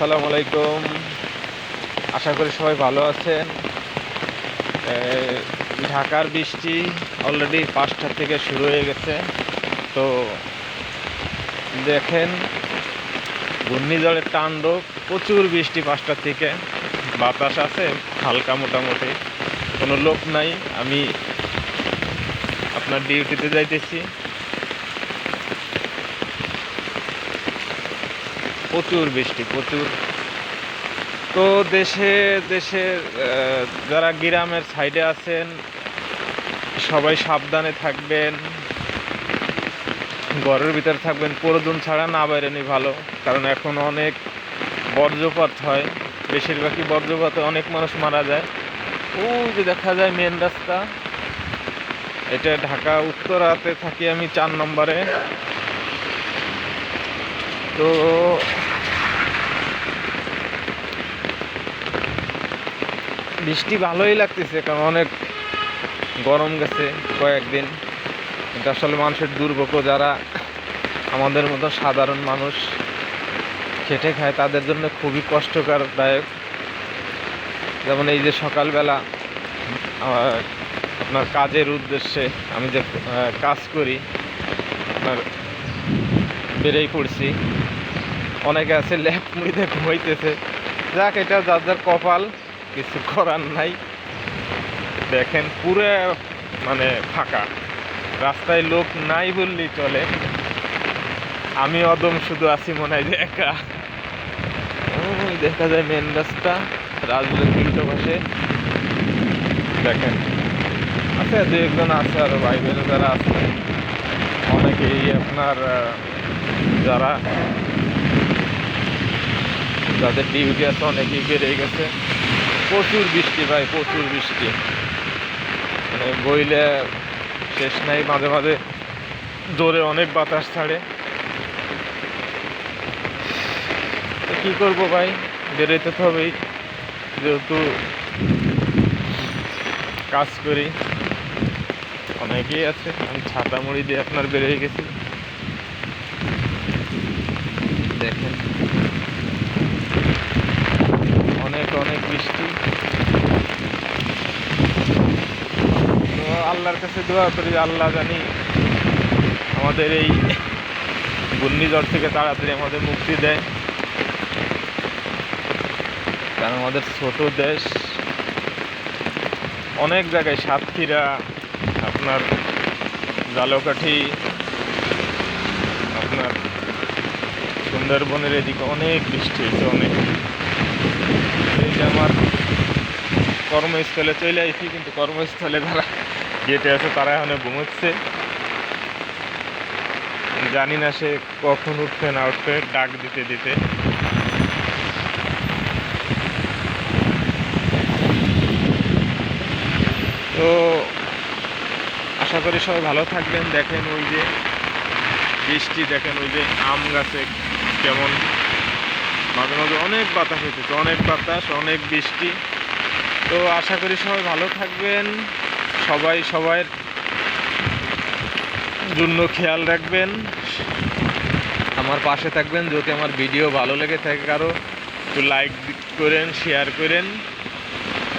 আসসালামু আলাইকুম। আশা করি সবাই ভালো আছেন। ঢাকার বৃষ্টি অলরেডি 5টা থেকে শুরু হয়ে গেছে। তো দেখেন ঘূর্ণিঝড়ের তাণ্ডব, প্রচুর বৃষ্টি 5টা থেকে। বাতাস আছে হালকা, মোটামুটি কোনো লোক নাই। আমি আপনার ডিউটিতে যাইতেছি। প্রচুর বৃষ্টি, প্রচুর। তো দেশের যারা গ্রামের সাইডে আছেন সবাই সাবধানে থাকবেন, ঘরের ভিতরে থাকবেন, প্রয়োজন ছাড়া না বাইরেনি ভালো। কারণ এখন অনেক বর্জ্যপাত হয়, বেশিরভাগই বর্জ্যপাতে অনেক মানুষ মারা যায়। ওই যে দেখা যায় মেন রাস্তা, এটা ঢাকা উত্তরাতে থাকি আমি 4 নম্বরে। তো বৃষ্টি ভালোই লাগতেছে, কারণ অনেক গরম গেছে কয়েকদিন। কিন্তু আসলে মানুষের দুর্ভোগ, যারা আমাদের মতো সাধারণ মানুষ খেটে খায় তাদের জন্য খুবই কষ্টকরদায়ক। যেমন এই যে সকালবেলা আপনার কাজের উদ্দেশ্যে আমি যে কাজ করি, আপনার বেরিয়ে পড়ছি। অনেকে আছে ল্যাপ মুড়িতে ঘুমাইতেছে। যাক, এটা যার যার কপাল, কিছু করার নাই। দেখেন পুরো মানে ফাঁকা, রাস্তায় লোক নাই বললেই চলে। আমি অদম শুধু আছি মনে হয় যে একা। দেখা যায় মেন রাস্তা, রাজবাড়ির উল্টো পাশে দেখেন আছে দু একজন আছে, আরো ভাই বোনেরা যারা আছে অনেকেই আপনার যারা যাদের ডিউটি আছে অনেকেই বেরিয়ে গেছে। প্রচুর বৃষ্টি ভাই, প্রচুর বৃষ্টি, মানে বইলে শেষ নাই। মাঝে মাঝে জোরে অনেক বাতাস ছাড়ে। তো কী করবো ভাই, বেরোতে তো হবেই, যেহেতু কাজ করি। অনেকেই আছে, আমি ছাতা মুড়ি দিয়ে আপনার বেরিয়ে গেছি। দেখেন অনেক অনেক বৃষ্টি। তো আল্লাহর কাছে দোয়া করি, আল্লাহ জানি আমাদের এই ঘূর্ণিঝড় থেকে তাড়াতাড়ি আমাদের মুক্তি দেয়। কারণ আমাদের ছোট দেশ, অনেক জায়গায় সাতক্ষীরা, আপনার ঝালকাঠি, আপনার সুন্দরবনের এদিকে অনেক বৃষ্টি হয়েছে, অনেক। এই যে আমার কর্মস্থলে চলে আসছি, কিন্তু কর্মস্থলে যারা গেটে আছে তারা এখানে ঘুমোচ্ছে। জানি না সে কখন উঠবে না উঠবে, ডাক দিতে দিতে। তো আশা করি সবাই ভালো থাকবেন। দেখেন ওই যে বৃষ্টি, দেখেন ওই যে আম গাছে কেমন মাঝে মাঝে অনেক বাতাস হইতেছে, অনেক বাতাস, অনেক বৃষ্টি। তো আশা করি সবাই ভালো থাকবেন, সবাই সবার জন্য খেয়াল রাখবেন, আমার পাশে থাকবেন। যদি আমার ভিডিও ভালো লেগে থাকে কারো, একটু লাইক করেন, শেয়ার করেন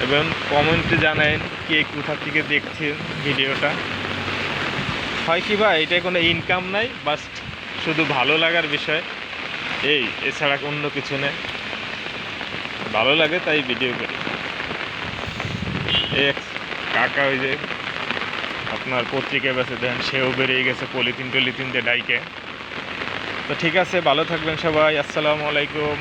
এবং কমেন্টে জানান কে কোথা থেকে দেখছেন ভিডিওটা। হয় কি ভাই, এটা কোনো ইনকাম নাই, বাস শুধু ভালো লাগার বিষয়, এছাড়া অন্য কিছু নেই। ভালো লাগে তাই ভিডিও করি। এক কাকা ওই যে আপনার পত্রিকা বেঁচে দেন, সেও বেরিয়ে গেছে পলিথিন টলিথিন দিয়ে ডাইকে। তো ঠিক আছে, ভালো থাকবেন সবাই। আসসালামু আলাইকুম।